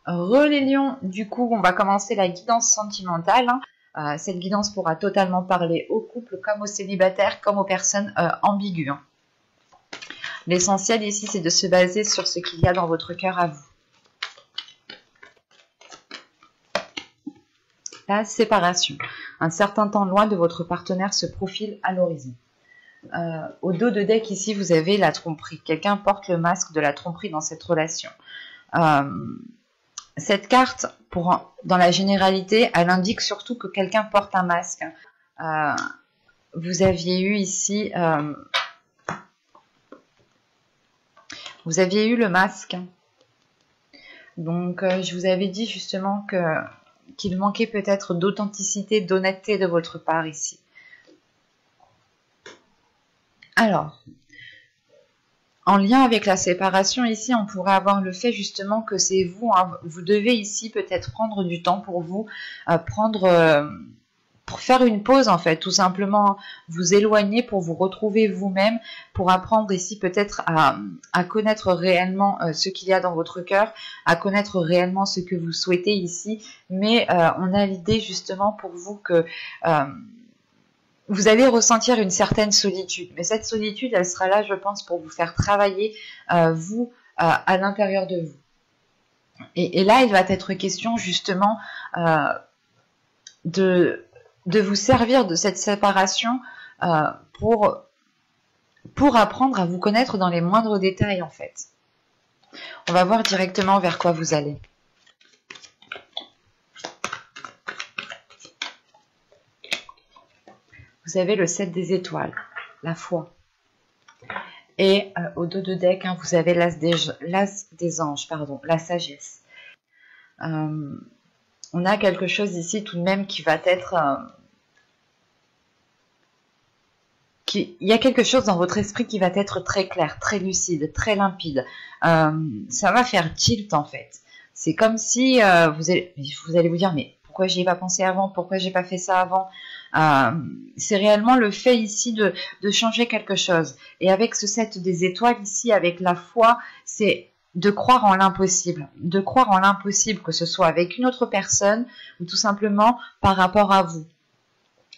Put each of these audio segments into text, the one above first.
Les lions, du coup, on va commencer la guidance sentimentale. Cette guidance pourra totalement parler aux couples, comme aux célibataires, comme aux personnes ambiguës. L'essentiel ici, c'est de se baser sur ce qu'il y a dans votre cœur à vous. La séparation. Un certain temps loin de votre partenaire se profile à l'horizon. Au dos de deck, ici, vous avez la tromperie. Quelqu'un porte le masque de la tromperie dans cette relation. Cette carte, dans la généralité, elle indique surtout que quelqu'un porte un masque. Vous aviez eu ici... vous aviez eu le masque. Donc, je vous avais dit justement qu'il manquait peut-être d'authenticité, d'honnêteté de votre part ici. Alors, en lien avec la séparation, ici, on pourrait avoir le fait justement que c'est vous, hein, vous devez ici peut-être prendre du temps pour vous, pour faire une pause en fait, tout simplement vous éloigner pour vous retrouver vous-même, pour apprendre ici peut-être à connaître réellement ce qu'il y a dans votre cœur, à connaître réellement ce que vous souhaitez ici, mais on a l'idée justement pour vous que vous allez ressentir une certaine solitude, mais cette solitude, elle sera là, je pense, pour vous faire travailler, vous, à l'intérieur de vous. Et là, il va être question, justement, de vous servir de cette séparation pour apprendre à vous connaître dans les moindres détails, en fait. On va voir directement vers quoi vous allez. Vous avez le 7 des étoiles, la foi. Et au dos de deck, hein, vous avez l'as des anges, pardon, la sagesse. On a quelque chose ici tout de même qui va être... il y a quelque chose dans votre esprit qui va être très clair, très lucide, très limpide. Ça va faire tilt en fait. C'est comme si vous allez vous dire, mais pourquoi j'y ai pas pensé avant? Pourquoi j'ai pas fait ça avant? C'est réellement le fait ici de changer quelque chose. Et avec ce 7 des étoiles ici, avec la foi, c'est de croire en l'impossible. De croire en l'impossible, que ce soit avec une autre personne ou tout simplement par rapport à vous.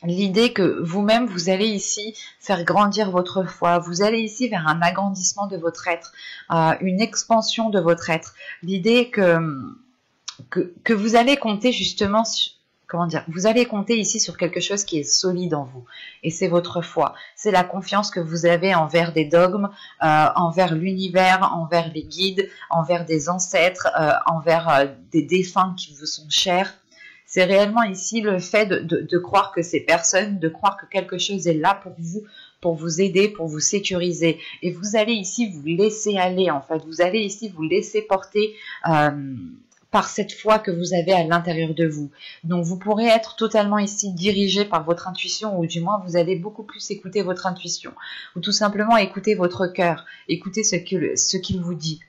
L'idée que vous-même, vous allez ici faire grandir votre foi. Vous allez ici vers un agrandissement de votre être, une expansion de votre être. L'idée que vous allez compter justement sur... Comment dire, vous allez compter ici sur quelque chose qui est solide en vous. Et c'est votre foi. C'est la confiance que vous avez envers des dogmes, envers l'univers, envers les guides, envers des ancêtres, envers des défunts qui vous sont chers. C'est réellement ici le fait de croire que ces personnes, de croire que quelque chose est là pour vous aider, pour vous sécuriser. Et vous allez ici vous laisser aller, en fait. Vous allez ici vous laisser porter... par cette foi que vous avez à l'intérieur de vous. Donc vous pourrez être totalement ici dirigé par votre intuition, ou du moins vous allez beaucoup plus écouter votre intuition, ou tout simplement écouter votre cœur, écouter ce qu'il vous dit.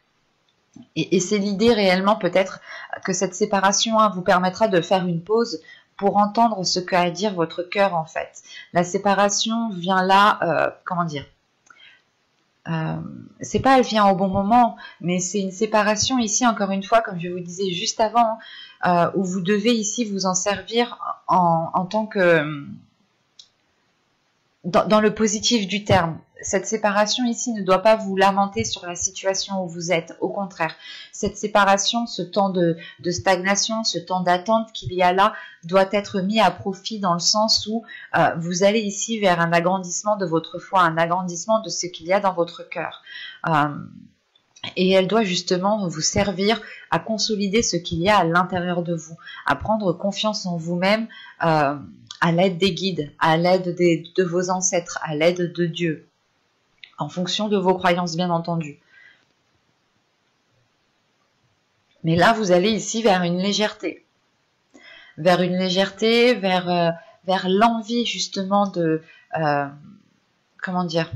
Et c'est l'idée réellement peut-être que cette séparation vous permettra de faire une pause pour entendre ce qu'a à dire votre cœur en fait. La séparation vient là, comment dire, c'est pas elle vient au bon moment, mais c'est une séparation ici, encore une fois, comme je vous disais juste avant, où vous devez ici vous en servir en tant que... Dans le positif du terme. Cette séparation ici ne doit pas vous lamenter sur la situation où vous êtes. Au contraire, cette séparation, ce temps de stagnation, ce temps d'attente qu'il y a là, doit être mis à profit dans le sens où vous allez ici vers un agrandissement de votre foi, un agrandissement de ce qu'il y a dans votre cœur. Et elle doit justement vous servir à consolider ce qu'il y a à l'intérieur de vous, à prendre confiance en vous-même, à l'aide des guides, à l'aide de vos ancêtres, à l'aide de Dieu, en fonction de vos croyances bien entendu. Mais là, vous allez ici vers une légèreté, vers l'envie justement de, comment dire,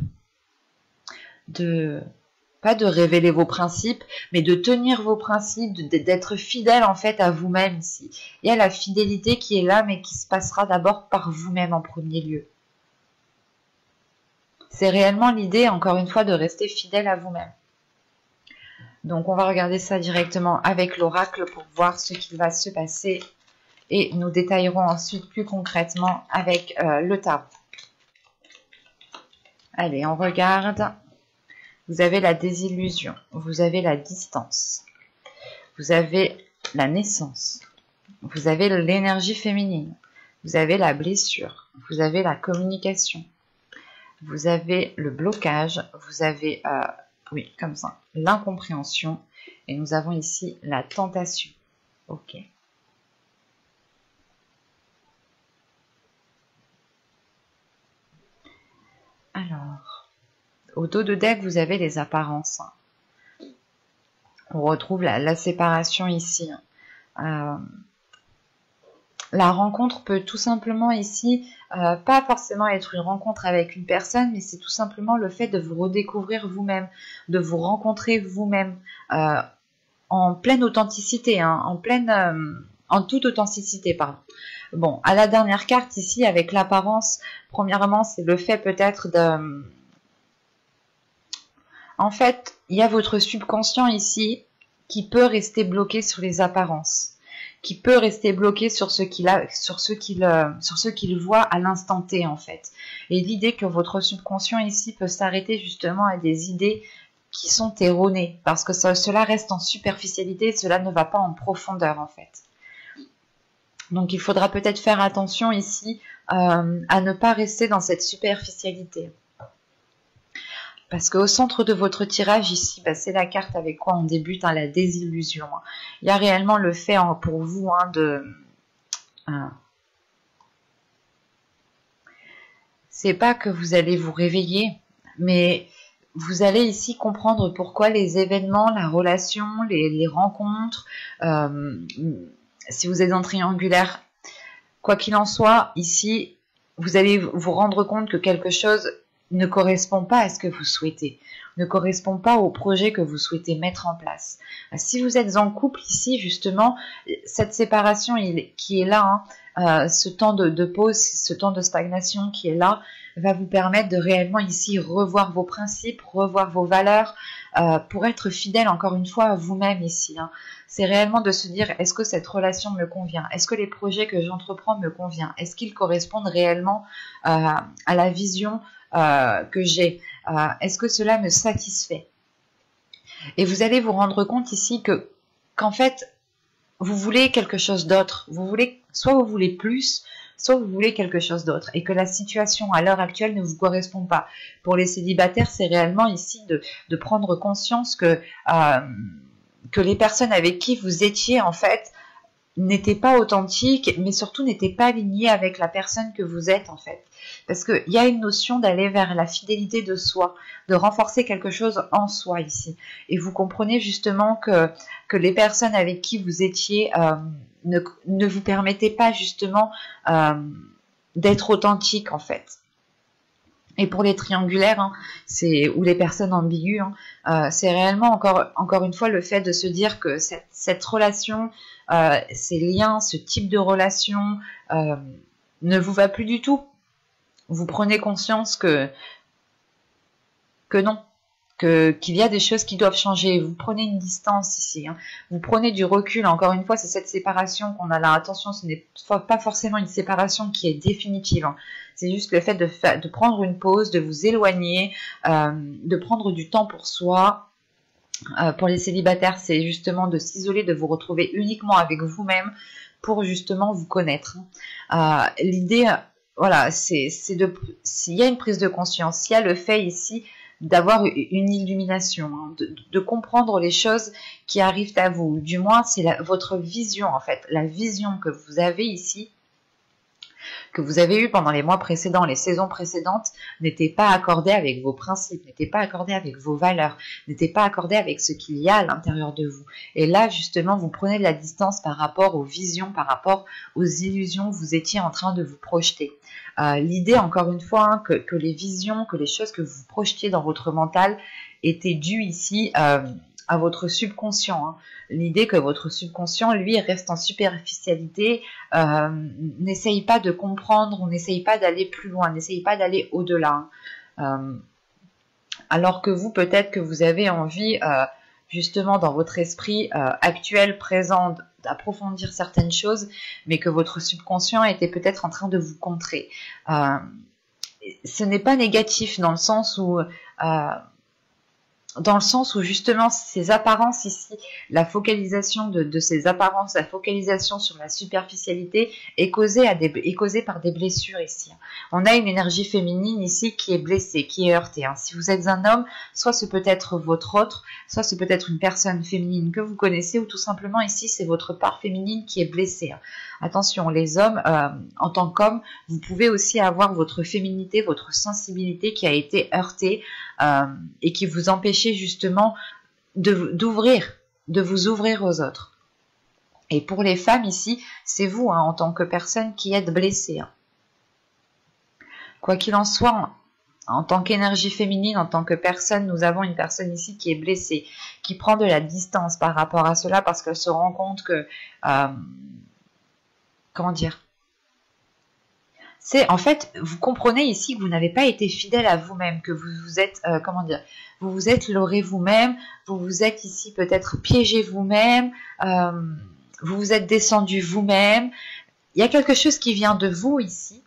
pas de révéler vos principes, mais de tenir vos principes, d'être fidèle en fait à vous-même ici. Il y a la fidélité qui est là, mais qui se passera d'abord par vous-même en premier lieu. C'est réellement l'idée, encore une fois, de rester fidèle à vous-même. Donc, on va regarder ça directement avec l'oracle pour voir ce qui va se passer. Et nous détaillerons ensuite plus concrètement avec le tarot. Allez, on regarde. Vous avez la désillusion, vous avez la distance, vous avez la naissance, vous avez l'énergie féminine, vous avez la blessure, vous avez la communication, vous avez le blocage, vous avez, oui, comme ça, l'incompréhension, et nous avons ici la tentation. Ok. Alors, au dos de deck, vous avez les apparences. On retrouve la séparation ici. La rencontre peut tout simplement ici, pas forcément être une rencontre avec une personne, mais c'est tout simplement le fait de vous redécouvrir vous-même, de vous rencontrer vous-même en pleine authenticité, hein, en toute authenticité, pardon. Bon, à la dernière carte ici, avec l'apparence, premièrement, c'est le fait peut-être de... En fait, il y a votre subconscient ici qui peut rester bloqué sur les apparences, qui peut rester bloqué sur ce qu'il voit à l'instant T en fait. Et l'idée que votre subconscient ici peut s'arrêter justement à des idées qui sont erronées, parce que cela reste en superficialité, cela ne va pas en profondeur en fait. Donc il faudra peut-être faire attention ici à ne pas rester dans cette superficialité. Parce qu'au centre de votre tirage ici, bah, c'est la carte avec quoi on débute, hein, la désillusion. Il y a réellement le fait pour vous de... c'est pas que vous allez vous réveiller, mais vous allez ici comprendre pourquoi les événements, la relation, les rencontres, si vous êtes en triangulaire, quoi qu'il en soit, ici, vous allez vous rendre compte que quelque chose ne correspond pas à ce que vous souhaitez, ne correspond pas au projet que vous souhaitez mettre en place. Si vous êtes en couple ici, justement, cette séparation qui est là, ce temps de pause, ce temps de stagnation qui est là, va vous permettre de réellement ici revoir vos principes, revoir vos valeurs, pour être fidèle encore une fois à vous-même ici. C'est réellement de se dire, est-ce que cette relation me convient? Est-ce que les projets que j'entreprends me conviennent? Est-ce qu'ils correspondent réellement à la vision que j'ai? Est-ce que cela me satisfait? Et vous allez vous rendre compte ici qu'en fait, vous voulez quelque chose d'autre. Soit vous voulez plus, soit vous voulez quelque chose d'autre. Et que la situation à l'heure actuelle ne vous correspond pas. Pour les célibataires, c'est réellement ici de prendre conscience que les personnes avec qui vous étiez, en fait, n'étaient pas authentiques, mais surtout n'étaient pas alignées avec la personne que vous êtes, en fait. Parce qu'il y a une notion d'aller vers la fidélité de soi, de renforcer quelque chose en soi ici. Et vous comprenez justement que les personnes avec qui vous étiez ne vous permettaient pas justement d'être authentique, en fait. Et pour les triangulaires, ou les personnes ambiguës, c'est réellement encore une fois le fait de se dire que cette relation, ces liens, ce type de relation ne vous va plus du tout. Vous prenez conscience que non, qu'il y a des choses qui doivent changer. Vous prenez une distance ici, vous prenez du recul. Encore une fois, c'est cette séparation qu'on a là. Attention, ce n'est pas forcément une séparation qui est définitive. C'est juste le fait de prendre une pause, de vous éloigner, de prendre du temps pour soi. Pour les célibataires, c'est justement de s'isoler, de vous retrouver uniquement avec vous-même pour justement vous connaître. L'idée, voilà, s'il y a une prise de conscience, il y a le fait ici d'avoir une illumination, de comprendre les choses qui arrivent à vous. Du moins, c'est votre vision, en fait, la vision que vous avez ici, que vous avez eue pendant les mois précédents, les saisons précédentes, n'était pas accordée avec vos principes, n'était pas accordée avec vos valeurs, n'était pas accordée avec ce qu'il y a à l'intérieur de vous. Et là, justement, vous prenez de la distance par rapport aux visions, par rapport aux illusions que vous étiez en train de vous projeter. L'idée, encore une fois, que les visions, que les choses que vous projetiez dans votre mental étaient dues ici à votre subconscient. L'idée que votre subconscient, lui, reste en superficialité, n'essaye pas de comprendre, ou n'essaye pas d'aller plus loin, n'essaye pas d'aller au-delà. Alors que vous, peut-être que vous avez envie justement dans votre esprit actuel, présent, d'approfondir certaines choses, mais que votre subconscient était peut-être en train de vous contrer. Ce n'est pas négatif dans le sens où justement ces apparences ici, la focalisation de ces apparences, la focalisation sur la superficialité est causée par des blessures ici. On a une énergie féminine ici qui est blessée, qui est heurtée. Si vous êtes un homme, soit ce peut être votre autre, soit ce peut être une personne féminine que vous connaissez, ou tout simplement ici c'est votre part féminine qui est blessée. Attention, les hommes, en tant qu'hommes, vous pouvez aussi avoir votre féminité, votre sensibilité qui a été heurtée et qui vous empêchez justement de vous ouvrir aux autres. Et pour les femmes ici, c'est vous en tant que personne qui êtes blessée. Quoi qu'il en soit, en tant qu'énergie féminine, en tant que personne, nous avons une personne ici qui est blessée, qui prend de la distance par rapport à cela parce qu'elle se rend compte que... comment dire ? C'est en fait, vous comprenez ici que vous n'avez pas été fidèle à vous-même, que vous vous êtes, vous vous êtes leurré vous-même, vous vous êtes ici peut-être piégé vous-même, vous vous êtes descendu vous-même. Il y a quelque chose qui vient de vous ici,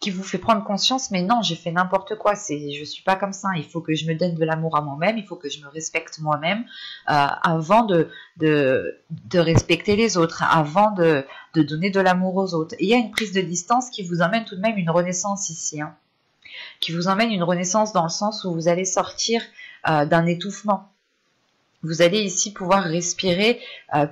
qui vous fait prendre conscience, mais non, j'ai fait n'importe quoi, je suis pas comme ça, il faut que je me donne de l'amour à moi-même, il faut que je me respecte moi-même avant de respecter les autres, avant de donner de l'amour aux autres. Et il y a une prise de distance qui vous emmène tout de même une renaissance ici, qui vous emmène une renaissance dans le sens où vous allez sortir d'un étouffement. Vous allez ici pouvoir respirer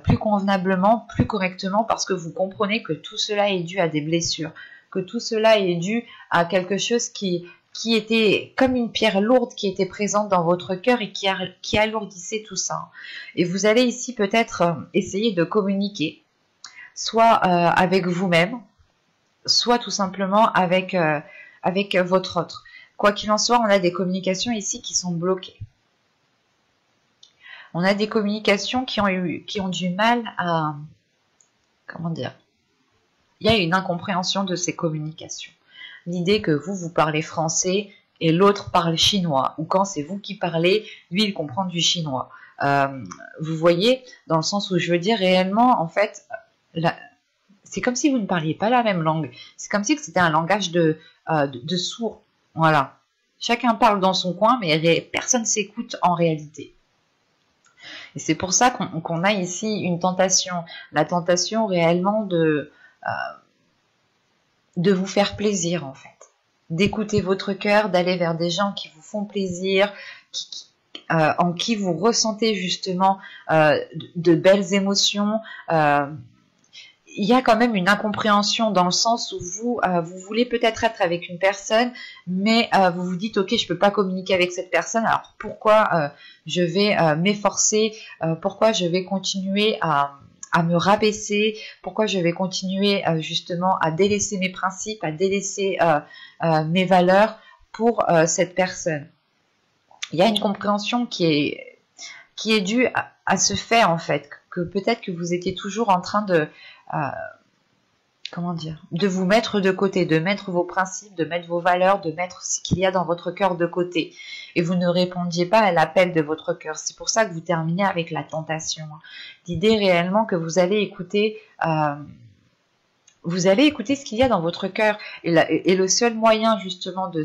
plus convenablement, plus correctement, parce que vous comprenez que tout cela est dû à des blessures, que tout cela est dû à quelque chose qui était comme une pierre lourde qui était présente dans votre cœur et qui alourdissait tout ça. Et vous allez ici peut-être essayer de communiquer, soit avec vous-même, soit tout simplement avec votre autre. Quoi qu'il en soit, on a des communications ici qui sont bloquées. On a des communications qui ont du mal à... Comment dire ? Il y a une incompréhension de ces communications. L'idée que vous parlez français et l'autre parle chinois, ou quand c'est vous qui parlez, lui il comprend du chinois. Vous voyez, dans le sens où je veux dire réellement, en fait, c'est comme si vous ne parliez pas la même langue. C'est comme si c'était un langage de sourds. Voilà. Chacun parle dans son coin, mais personne s'écoute en réalité. Et c'est pour ça qu'on a ici une tentation. La tentation réellement de vous faire plaisir en fait, d'écouter votre cœur, d'aller vers des gens qui vous font plaisir, en qui vous ressentez justement de belles émotions. Il y a quand même une incompréhension dans le sens où vous voulez peut-être être avec une personne, mais vous vous dites ok, je peux pas communiquer avec cette personne, alors pourquoi je vais m'efforcer, pourquoi je vais continuer à me rabaisser, pourquoi je vais continuer justement à délaisser mes principes, à délaisser mes valeurs pour cette personne. Il y a une compréhension qui est due à ce fait en fait, que peut-être que vous étiez toujours en train de de vous mettre de côté, de mettre vos principes, de mettre vos valeurs, de mettre ce qu'il y a dans votre cœur de côté. Et vous ne répondiez pas à l'appel de votre cœur. C'est pour ça que vous terminez avec la tentation. L'idée réellement que vous allez écouter ce qu'il y a dans votre cœur. Et le seul moyen justement de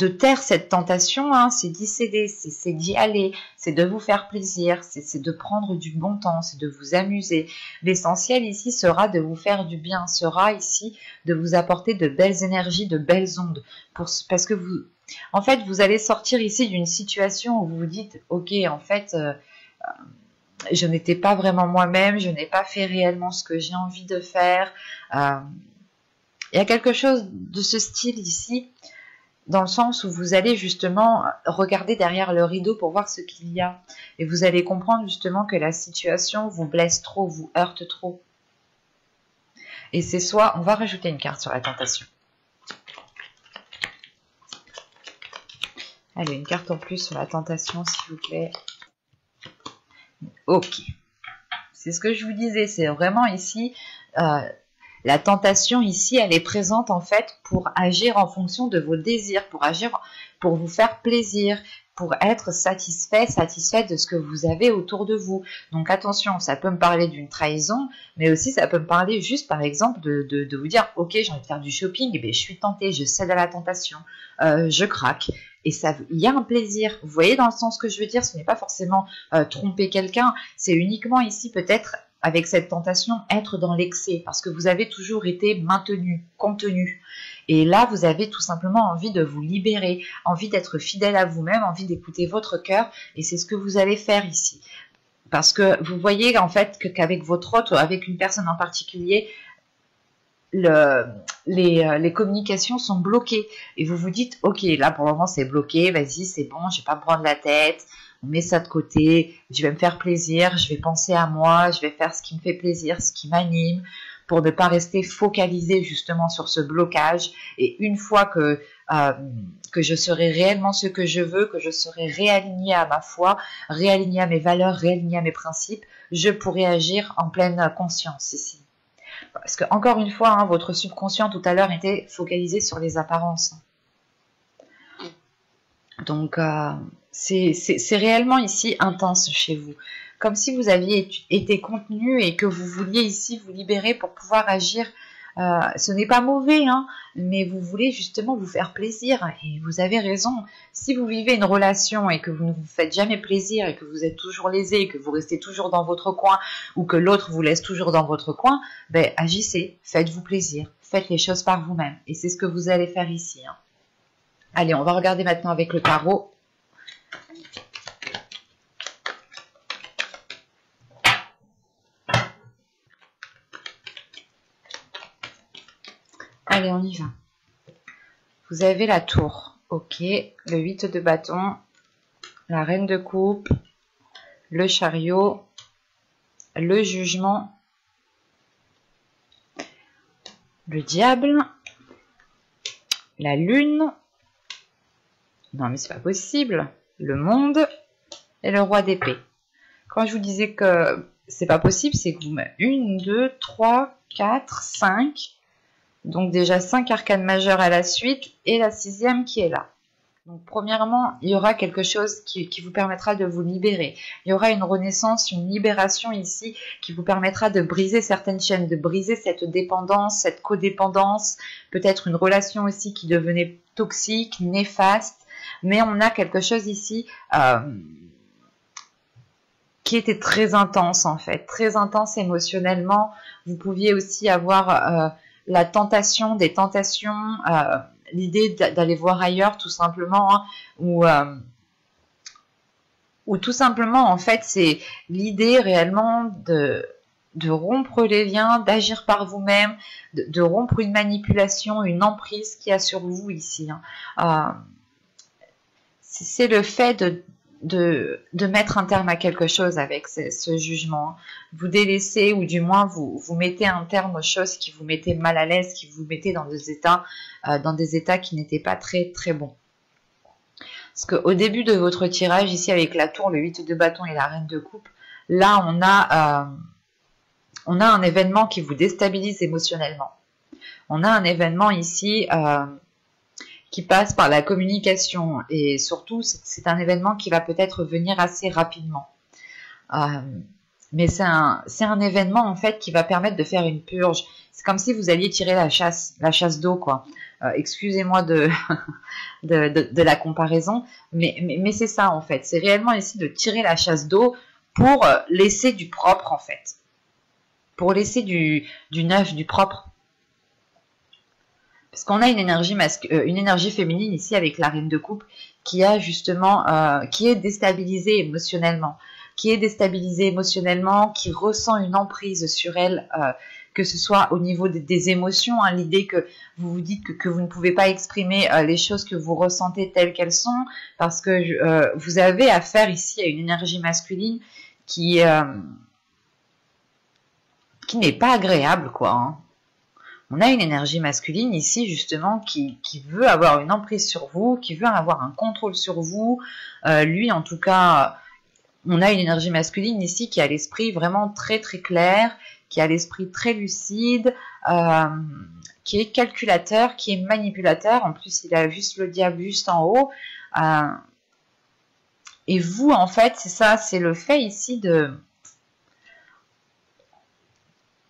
taire cette tentation, c'est d'y céder, c'est d'y aller, c'est de vous faire plaisir, c'est de prendre du bon temps, c'est de vous amuser. L'essentiel ici sera de vous faire du bien, sera ici de vous apporter de belles énergies, de belles ondes, parce que en fait, vous allez sortir ici d'une situation où vous vous dites, ok, en fait, je n'étais pas vraiment moi-même, je n'ai pas fait réellement ce que j'ai envie de faire. Il y a quelque chose de ce style ici, dans le sens où vous allez justement regarder derrière le rideau pour voir ce qu'il y a. Et vous allez comprendre justement que la situation vous blesse trop, vous heurte trop. Et c'est soit... On va rajouter une carte sur la tentation. Allez, une carte en plus sur la tentation, s'il vous plaît. Ok. C'est ce que je vous disais, c'est vraiment ici... la tentation ici, elle est présente en fait pour agir en fonction de vos désirs, pour agir, pour vous faire plaisir, pour être satisfait, satisfaite de ce que vous avez autour de vous. Donc attention, ça peut me parler d'une trahison, mais aussi ça peut me parler juste par exemple de vous dire ok, j'ai envie de faire du shopping, et bien je suis tentée, je cède à la tentation, je craque. Et ça, il y a un plaisir. Vous voyez dans le sens que je veux dire, ce n'est pas forcément tromper quelqu'un, c'est uniquement ici peut-être avec cette tentation être dans l'excès, parce que vous avez toujours été maintenu, contenu. Et là, vous avez tout simplement envie de vous libérer, envie d'être fidèle à vous-même, envie d'écouter votre cœur, et c'est ce que vous allez faire ici. Parce que vous voyez en fait qu'avec votre hôte, ou avec une personne en particulier, les communications sont bloquées. Et vous vous dites, ok, là pour le moment c'est bloqué, vas-y, c'est bon, je vais pas me prendre la tête, on met ça de côté, je vais me faire plaisir, je vais penser à moi, je vais faire ce qui me fait plaisir, ce qui m'anime, pour ne pas rester focalisé justement sur ce blocage. Et une fois que je serai réellement ce que je veux, que je serai réaligné à ma foi, réaligné à mes valeurs, réaligné à mes principes, je pourrai agir en pleine conscience ici. Parce que, encore une fois, hein, votre subconscient tout à l'heure était focalisé sur les apparences. Donc, c'est réellement ici intense chez vous. Comme si vous aviez été contenu et que vous vouliez ici vous libérer pour pouvoir agir. Ce n'est pas mauvais, hein, mais vous voulez justement vous faire plaisir. Et vous avez raison. Si vous vivez une relation et que vous ne vous faites jamais plaisir et que vous êtes toujours lésé, et que vous restez toujours dans votre coin ou que l'autre vous laisse toujours dans votre coin, ben, agissez, faites-vous plaisir, faites les choses par vous-même. Et c'est ce que vous allez faire ici. Hein. Allez, on va regarder maintenant avec le tarot. Allez, on y va. Vous avez la tour, ok, le 8 de bâton, la reine de coupe, le chariot, le jugement, le diable, la lune, non mais c'est pas possible, le monde et le roi d'épée. Quand je vous disais que c'est pas possible, c'est que vous mettez 1, 2, 3, 4, 5... Donc déjà 5 arcanes majeures à la suite et la 6e qui est là. Donc premièrement, il y aura quelque chose qui vous permettra de vous libérer. Il y aura une renaissance, une libération ici qui vous permettra de briser certaines chaînes, de briser cette dépendance, cette codépendance, peut-être une relation aussi qui devenait toxique, néfaste. Mais on a quelque chose ici qui était très intense en fait, très intense émotionnellement. Vous pouviez aussi avoir... la tentation, des tentations, l'idée d'aller voir ailleurs tout simplement, hein, ou tout simplement en fait c'est l'idée réellement de rompre les liens, d'agir par vous-même, de rompre une manipulation, une emprise qu'il y a sur vous ici. Hein. C'est le fait de mettre un terme à quelque chose avec ce jugement. Vous délaissez ou du moins vous mettez un terme aux choses qui vous mettaient mal à l'aise, qui vous mettaient dans des états qui n'étaient pas très très bons. Parce qu'au début de votre tirage, ici avec la tour, le 8 de bâton et la reine de coupe, là on a un événement qui vous déstabilise émotionnellement. On a un événement ici... qui passe par la communication et surtout c'est un événement qui va peut-être venir assez rapidement. Mais c'est un événement en fait qui va permettre de faire une purge. C'est comme si vous alliez tirer la chasse d'eau quoi. Excusez-moi de la comparaison, mais c'est ça en fait. C'est réellement ici de tirer la chasse d'eau pour laisser du propre en fait. Pour laisser du neuf, du propre. Parce qu'on a une énergie féminine ici avec la reine de coupe qui a justement, qui est déstabilisée émotionnellement, qui ressent une emprise sur elle, que ce soit au niveau des émotions, hein, l'idée que vous vous dites que vous ne pouvez pas exprimer les choses que vous ressentez telles qu'elles sont, parce que vous avez affaire ici à une énergie masculine qui n'est pas agréable, quoi. Hein. On a une énergie masculine ici justement qui veut avoir une emprise sur vous, qui veut avoir un contrôle sur vous. Lui en tout cas, on a une énergie masculine ici qui a l'esprit vraiment très très clair, qui a l'esprit très lucide, qui est calculateur, qui est manipulateur. En plus il a juste le diable juste en haut. Et vous, en fait, c'est ça, c'est le fait ici de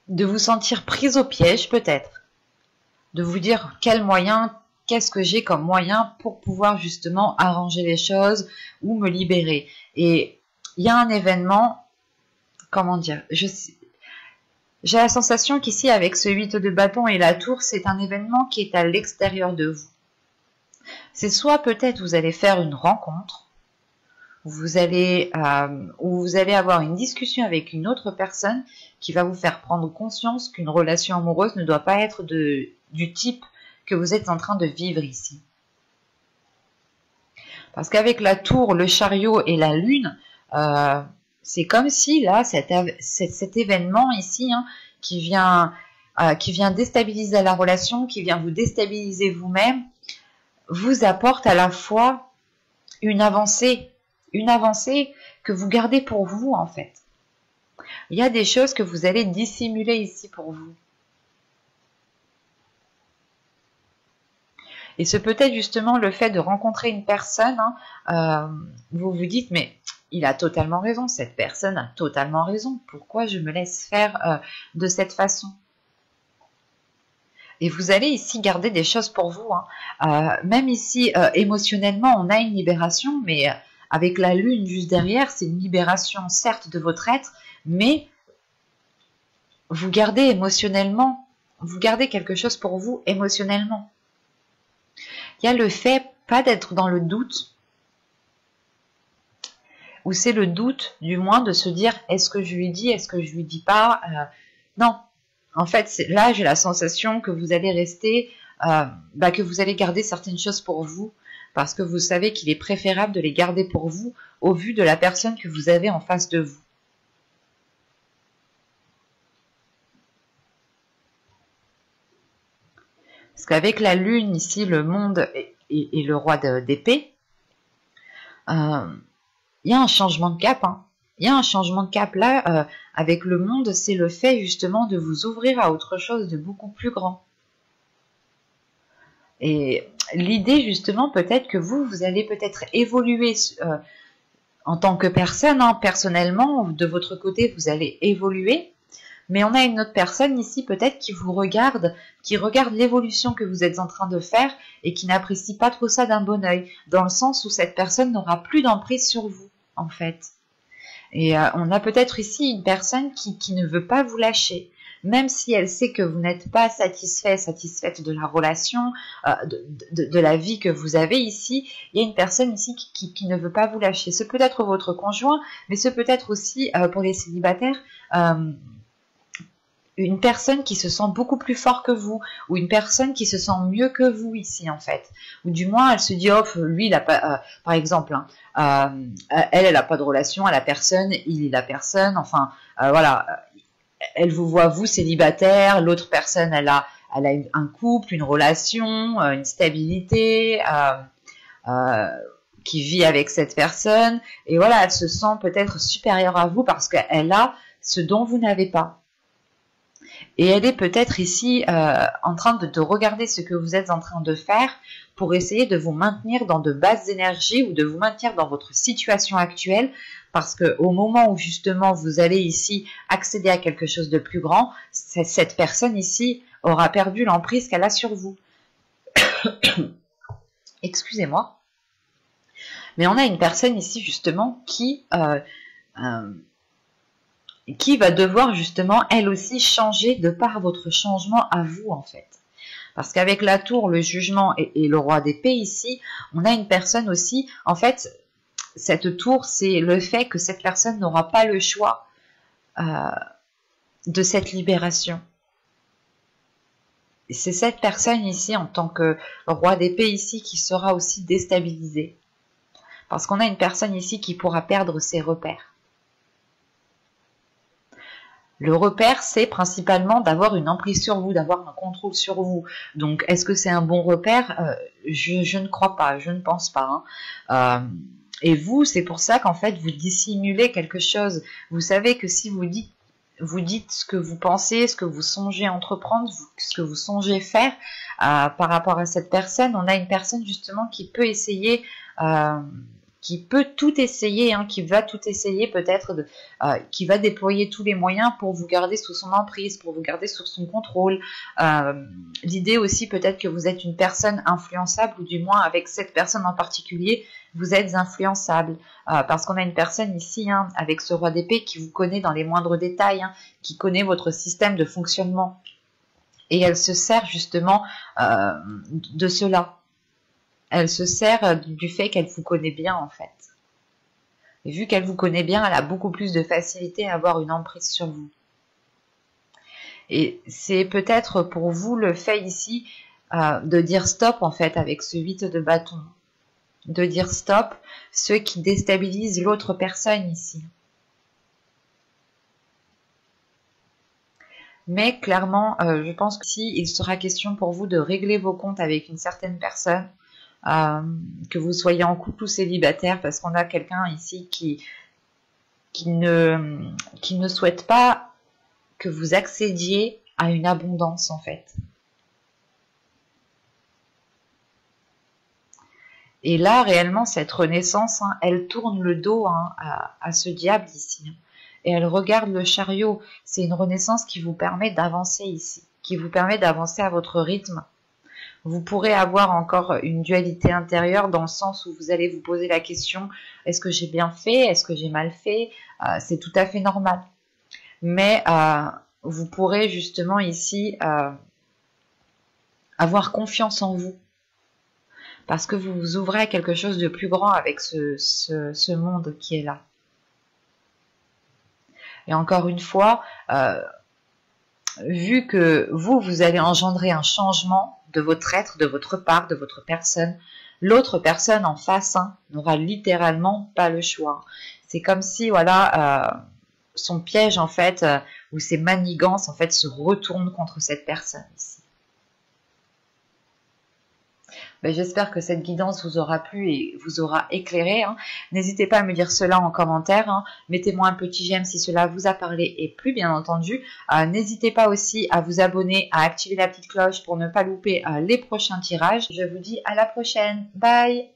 vous sentir prise au piège, peut-être. De vous dire quel moyen, qu'est-ce que j'ai comme moyen pour pouvoir justement arranger les choses ou me libérer. Et il y a un événement, comment dire, j'ai la sensation qu'ici, avec ce 8 de bâton et la tour, c'est un événement qui est à l'extérieur de vous. C'est soit peut-être vous allez faire une rencontre, ou vous allez avoir une discussion avec une autre personne qui va vous faire prendre conscience qu'une relation amoureuse ne doit pas être du type que vous êtes en train de vivre ici. Parce qu'avec la tour, le chariot et la lune, c'est comme si là, cet événement ici, hein, qui vient déstabiliser la relation, qui vient vous déstabiliser vous-même, vous apporte à la fois une avancée que vous gardez pour vous en fait. Il y a des choses que vous allez dissimuler ici pour vous. Et c'est peut-être justement le fait de rencontrer une personne, hein, vous vous dites, mais il a totalement raison, cette personne a totalement raison, pourquoi je me laisse faire de cette façon? Et vous allez ici garder des choses pour vous, hein. Même ici, émotionnellement, on a une libération, mais avec la lune juste derrière, c'est une libération certes de votre être, mais vous gardez émotionnellement, vous gardez quelque chose pour vous émotionnellement. Il y a le fait, pas d'être dans le doute, ou c'est le doute, du moins, de se dire, est-ce que je lui dis, est-ce que je lui dis pas, non. En fait, là, j'ai la sensation que vous allez rester, que vous allez garder certaines choses pour vous, parce que vous savez qu'il est préférable de les garder pour vous, au vu de la personne que vous avez en face de vous. Parce qu'avec la lune, ici, le monde et le roi d'épée, il y a un changement de cap, hein. Il y a un changement de cap là, avec le monde, c'est le fait justement de vous ouvrir à autre chose de beaucoup plus grand. Et l'idée justement peut-être que vous allez peut-être évoluer en tant que personne, hein, personnellement, de votre côté vous allez évoluer, mais on a une autre personne ici peut-être qui vous regarde, qui regarde l'évolution que vous êtes en train de faire et qui n'apprécie pas trop ça d'un bon oeil, dans le sens où cette personne n'aura plus d'emprise sur vous en fait. Et on a peut-être ici une personne qui ne veut pas vous lâcher, même si elle sait que vous n'êtes pas satisfaite de la relation, de la vie que vous avez ici. Il y a une personne ici qui ne veut pas vous lâcher. Ce peut être votre conjoint, mais ce peut être aussi, pour les célibataires, une personne qui se sent beaucoup plus fort que vous, ou une personne qui se sent mieux que vous ici en fait, ou du moins elle se dit oh lui il a pas, par exemple, hein, elle a pas de relation à la personne, il est la personne, enfin voilà, elle vous voit vous célibataire, l'autre personne elle a un couple, une relation, une stabilité, qui vit avec cette personne, et voilà elle se sent peut-être supérieure à vous parce qu'elle a ce dont vous n'avez pas. Et elle est peut-être ici en train de regarder ce que vous êtes en train de faire pour essayer de vous maintenir dans de basses énergies ou de vous maintenir dans votre situation actuelle, parce qu'au moment où justement vous allez ici accéder à quelque chose de plus grand, cette personne ici aura perdu l'emprise qu'elle a sur vous. Excusez-moi. Mais on a une personne ici justement qui va devoir justement elle aussi changer de par votre changement à vous en fait. Parce qu'avec la tour, le jugement et le roi d'épée ici, on a une personne aussi, en fait, cette tour, c'est le fait que cette personne n'aura pas le choix de cette libération. C'est cette personne ici, en tant que roi d'épée ici, qui sera aussi déstabilisée. Parce qu'on a une personne ici qui pourra perdre ses repères. Le repère, c'est principalement d'avoir une emprise sur vous, d'avoir un contrôle sur vous. Donc, est-ce que c'est un bon repère? Je ne crois pas, je ne pense pas. Hein. Et vous, c'est pour ça qu'en fait, vous dissimulez quelque chose. Vous savez que si vous dites ce que vous pensez, ce que vous songez entreprendre, ce que vous songez faire par rapport à cette personne, on a une personne justement qui peut essayer qui peut tout essayer, hein, qui va tout essayer peut-être, qui va déployer tous les moyens pour vous garder sous son emprise, pour vous garder sous son contrôle. L'idée aussi peut-être que vous êtes une personne influençable, ou du moins avec cette personne en particulier, vous êtes influençable. Parce qu'on a une personne ici, hein, avec ce roi d'épée, qui vous connaît dans les moindres détails, hein, qui connaît votre système de fonctionnement. Et elle se sert justement de cela. Elle se sert du fait qu'elle vous connaît bien, en fait. Et vu qu'elle vous connaît bien, elle a beaucoup plus de facilité à avoir une emprise sur vous. Et c'est peut-être pour vous le fait ici de dire stop, en fait, avec ce 8 de bâton. De dire stop, ce qui déstabilise l'autre personne ici. Mais clairement, je pense qu'ici, il sera question pour vous de régler vos comptes avec une certaine personne. Que vous soyez en couple ou célibataire, parce qu'on a quelqu'un ici qui ne souhaite pas que vous accédiez à une abondance, en fait. Et là, réellement, cette renaissance, hein, elle tourne le dos, hein, à ce diable ici. Et elle regarde le chariot. C'est une renaissance qui vous permet d'avancer ici, qui vous permet d'avancer à votre rythme. Vous pourrez avoir encore une dualité intérieure dans le sens où vous allez vous poser la question, est-ce que j'ai bien fait, est-ce que j'ai mal fait? C'est tout à fait normal. Mais vous pourrez justement ici avoir confiance en vous. Parce que vous vous ouvrez à quelque chose de plus grand avec ce monde qui est là. Et encore une fois, vu que vous allez engendrer un changement de votre être, de votre part, de votre personne, l'autre personne en face, hein, n'aura littéralement pas le choix. C'est comme si, voilà, son piège, en fait, ou ses manigances, en fait, se retournent contre cette personne ici. Ben, j'espère que cette guidance vous aura plu et vous aura éclairé. Hein. N'hésitez pas à me dire cela en commentaire. Hein. Mettez-moi un petit j'aime si cela vous a parlé et plu, bien entendu. N'hésitez pas aussi à vous abonner, à activer la petite cloche pour ne pas louper les prochains tirages. Je vous dis à la prochaine. Bye!